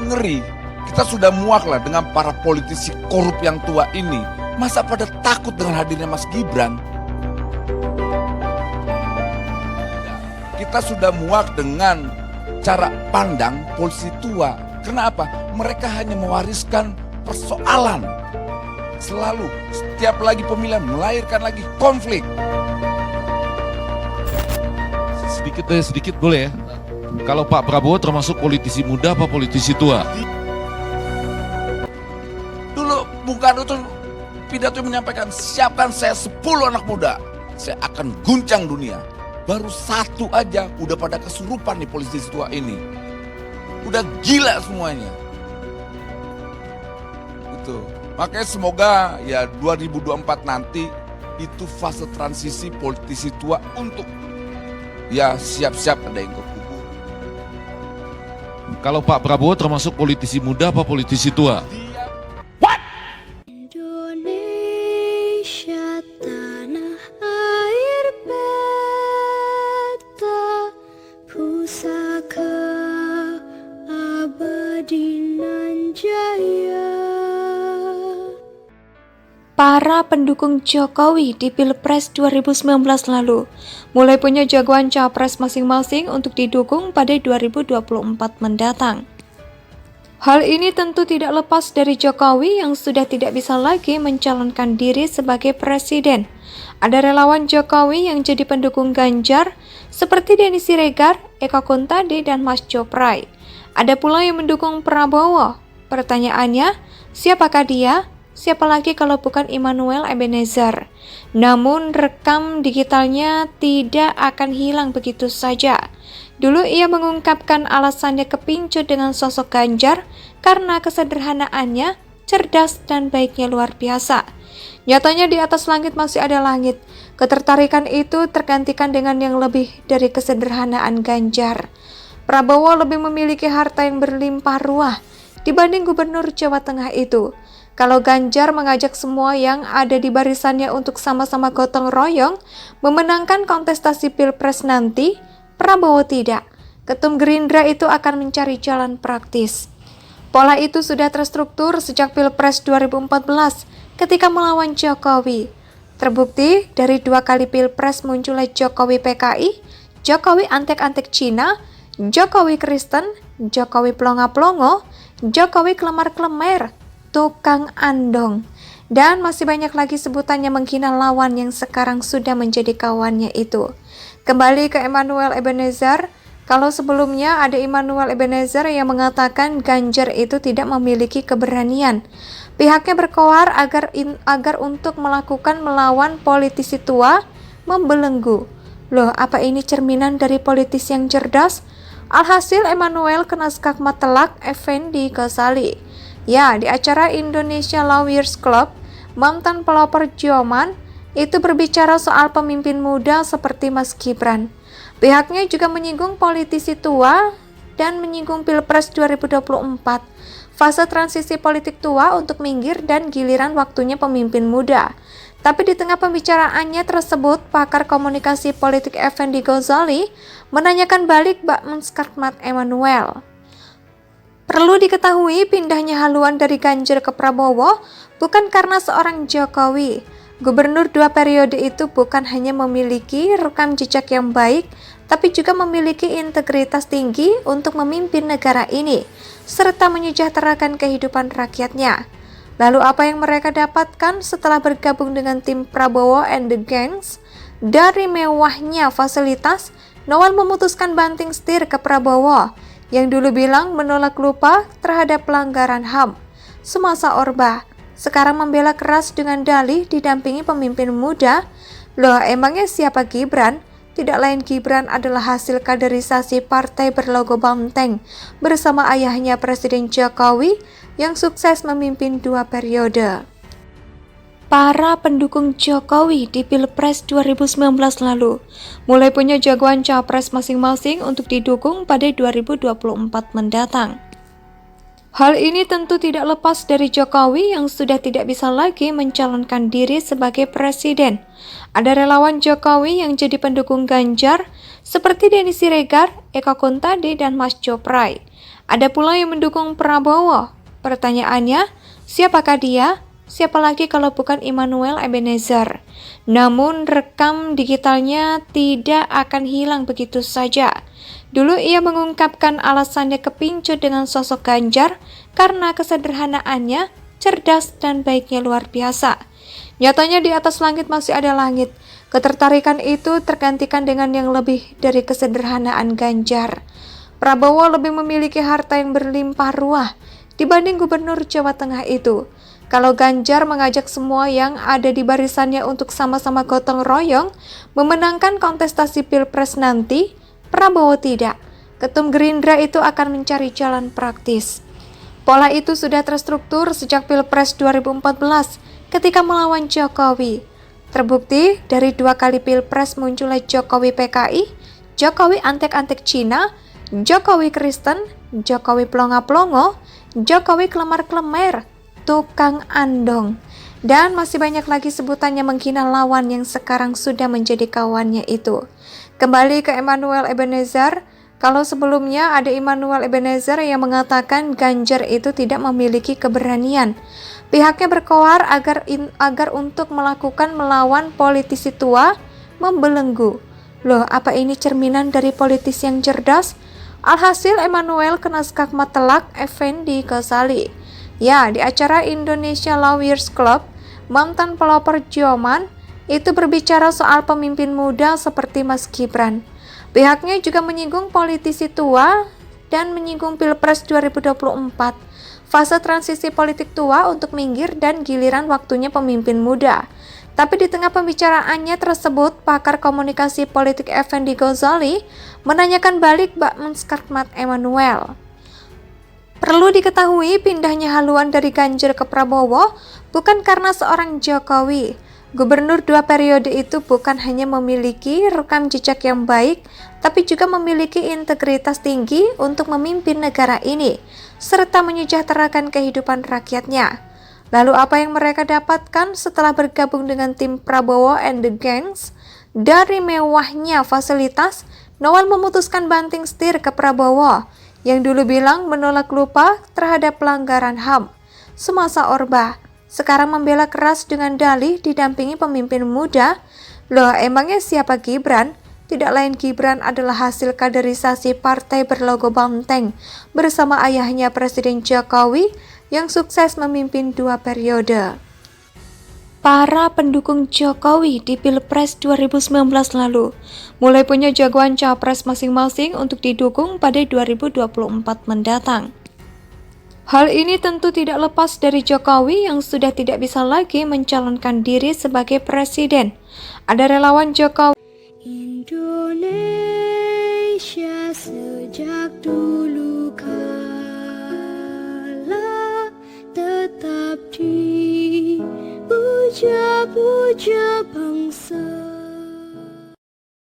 ngeri, kita sudah muak lah dengan para politisi korup yang tua ini. Masa pada takut dengan hadirnya Mas Gibran? Kita sudah muak dengan cara pandang polisi tua. Kenapa? Mereka hanya mewariskan persoalan. Selalu, setiap lagi pemilihan melahirkan lagi konflik. Sedikit boleh ya? Kalau Pak Prabowo termasuk politisi muda apa politisi tua? Dulu Bung Karno itu pidato menyampaikan, siapkan saya 10 anak muda, saya akan guncang dunia. Baru satu aja udah pada kesurupan nih politisi tua ini. Udah gila semuanya. Itu. Makanya semoga ya 2024 nanti itu fase transisi politisi tua untuk ya siap-siap ada yang ke kubu. Kalau Pak Prabowo termasuk politisi muda apa politisi tua? Indonesia tanah air beta, pusaka abadi nan jaya. Para pendukung Jokowi di Pilpres 2019 lalu mulai punya jagoan capres masing-masing untuk didukung pada 2024 mendatang. Hal ini tentu tidak lepas dari Jokowi yang sudah tidak bisa lagi mencalonkan diri sebagai presiden. Ada relawan Jokowi yang jadi pendukung Ganjar seperti Denny Siregar, Eka Kuntadi, dan Mas Jopray. Ada pula yang mendukung Prabowo. Pertanyaannya, siapakah dia? Siapa lagi kalau bukan Immanuel Ebenezer? Namun rekam digitalnya tidak akan hilang begitu saja. Dulu ia mengungkapkan alasannya kepincut dengan sosok Ganjar karena kesederhanaannya, cerdas dan baiknya luar biasa. Nyatanya di atas langit masih ada langit. Ketertarikan itu tergantikan dengan yang lebih dari kesederhanaan Ganjar. Prabowo lebih memiliki harta yang berlimpah ruah dibanding gubernur Jawa Tengah itu. Kalau Ganjar mengajak semua yang ada di barisannya untuk sama-sama gotong royong memenangkan kontestasi Pilpres nanti, Prabowo tidak. Ketum Gerindra itu akan mencari jalan praktis. Pola itu sudah terstruktur sejak Pilpres 2014 ketika melawan Jokowi. Terbukti dari 2 kali Pilpres munculnya Jokowi PKI, Jokowi antek-antek Cina, Jokowi Kristen, Jokowi plonga-plongo, Jokowi kelemar-kelemer, tukang andong, dan masih banyak lagi sebutannya menghina lawan yang sekarang sudah menjadi kawannya itu. Kembali ke Immanuel Ebenezer, kalau sebelumnya ada Immanuel Ebenezer yang mengatakan Ganjar itu tidak memiliki keberanian. Pihaknya berkoar agar untuk melawan politisi tua membelenggu. Loh, apa ini cerminan dari politisi yang cerdas? Alhasil Immanuel kena skakmat telak Effendi Ghazali. Ya, di acara Indonesia Lawyers Club, mantan pelopor Joman itu berbicara soal pemimpin muda seperti Mas Gibran. Pihaknya juga menyinggung politisi tua dan menyinggung Pilpres 2024, fase transisi politik tua untuk minggir dan giliran waktunya pemimpin muda. Tapi di tengah pembicaraannya tersebut, pakar komunikasi politik Effendi Ghazali menanyakan balik bak skakmat Immanuel. Perlu diketahui pindahnya haluan dari Ganjar ke Prabowo bukan karena seorang Jokowi. Gubernur 2 periode itu bukan hanya memiliki rekam jejak yang baik, tapi juga memiliki integritas tinggi untuk memimpin negara ini, serta menyejahterakan kehidupan rakyatnya. Lalu apa yang mereka dapatkan setelah bergabung dengan tim Prabowo and the Gangs? Dari mewahnya fasilitas, Noel memutuskan banting setir ke Prabowo, yang dulu bilang menolak lupa terhadap pelanggaran HAM semasa Orba, sekarang membela keras dengan dalih didampingi pemimpin muda. Loh, emangnya siapa Gibran? Tidak lain Gibran adalah hasil kaderisasi partai berlogo banteng bersama ayahnya Presiden Jokowi yang sukses memimpin 2 periode. Para pendukung Jokowi di Pilpres 2019 lalu mulai punya jagoan capres masing-masing untuk didukung pada 2024 mendatang. Hal ini tentu tidak lepas dari Jokowi yang sudah tidak bisa lagi mencalonkan diri sebagai presiden. Ada relawan Jokowi yang jadi pendukung Ganjar seperti Denny Siregar, Eka Kuntadi, dan Mas Jopray. Ada pula yang mendukung Prabowo. Pertanyaannya, siapakah dia? Siapa lagi kalau bukan Immanuel Ebenezer? Namun rekam digitalnya tidak akan hilang begitu saja. Dulu ia mengungkapkan alasannya kepincut dengan sosok Ganjar karena kesederhanaannya, cerdas dan baiknya luar biasa. Nyatanya di atas langit masih ada langit. Ketertarikan itu tergantikan dengan yang lebih dari kesederhanaan Ganjar. Prabowo lebih memiliki harta yang berlimpah ruah dibanding gubernur Jawa Tengah itu. Kalau Ganjar mengajak semua yang ada di barisannya untuk sama-sama gotong royong memenangkan kontestasi Pilpres nanti, Prabowo tidak. Ketum Gerindra itu akan mencari jalan praktis. Pola itu sudah terstruktur sejak Pilpres 2014 ketika melawan Jokowi. Terbukti dari 2 kali Pilpres munculnya Jokowi PKI, Jokowi antek-antek Cina, Jokowi Kristen, Jokowi plonga-plongo, Jokowi kelemar-kelemar, tukang andong, dan masih banyak lagi sebutannya menghina lawan yang sekarang sudah menjadi kawannya itu. Kembali ke Immanuel Ebenezer, kalau sebelumnya ada Immanuel Ebenezer yang mengatakan Ganjar itu tidak memiliki keberanian. Pihaknya berkoar agar untuk melawan politisi tua membelenggu. Loh, apa ini cerminan dari politisi yang cerdas? Alhasil Immanuel kena skakmat telak Effendi Ghazali. Ya, di acara Indonesia Lawyers Club, mantan pelopor Joman itu berbicara soal pemimpin muda seperti Mas Gibran. Pihaknya juga menyinggung politisi tua dan menyinggung Pilpres 2024. Fase transisi politik tua untuk minggir dan giliran waktunya pemimpin muda. Tapi di tengah pembicaraannya tersebut, pakar komunikasi politik Effendi Ghazali menanyakan balik bak skakmat Immanuel. Perlu diketahui pindahnya haluan dari Ganjar ke Prabowo bukan karena seorang Jokowi. Gubernur 2 periode itu bukan hanya memiliki rekam jejak yang baik, tapi juga memiliki integritas tinggi untuk memimpin negara ini, serta menyejahterakan kehidupan rakyatnya. Lalu apa yang mereka dapatkan setelah bergabung dengan tim Prabowo and the Gangs? Dari mewahnya fasilitas, Noel memutuskan banting setir ke Prabowo, yang dulu bilang menolak lupa terhadap pelanggaran HAM semasa Orba. Sekarang membela keras dengan dalih didampingi pemimpin muda. Loh, emangnya siapa Gibran? Tidak lain Gibran adalah hasil kaderisasi partai berlogo banteng bersama ayahnya Presiden Jokowi yang sukses memimpin 2 periode. Para pendukung Jokowi di Pilpres 2019 lalu mulai punya jagoan capres masing-masing untuk didukung pada 2024 mendatang. Hal ini tentu tidak lepas dari Jokowi yang sudah tidak bisa lagi mencalonkan diri sebagai presiden. Ada relawan Jokowi. Indonesia sejak dulu kala tetap dipuja-puja bangsa.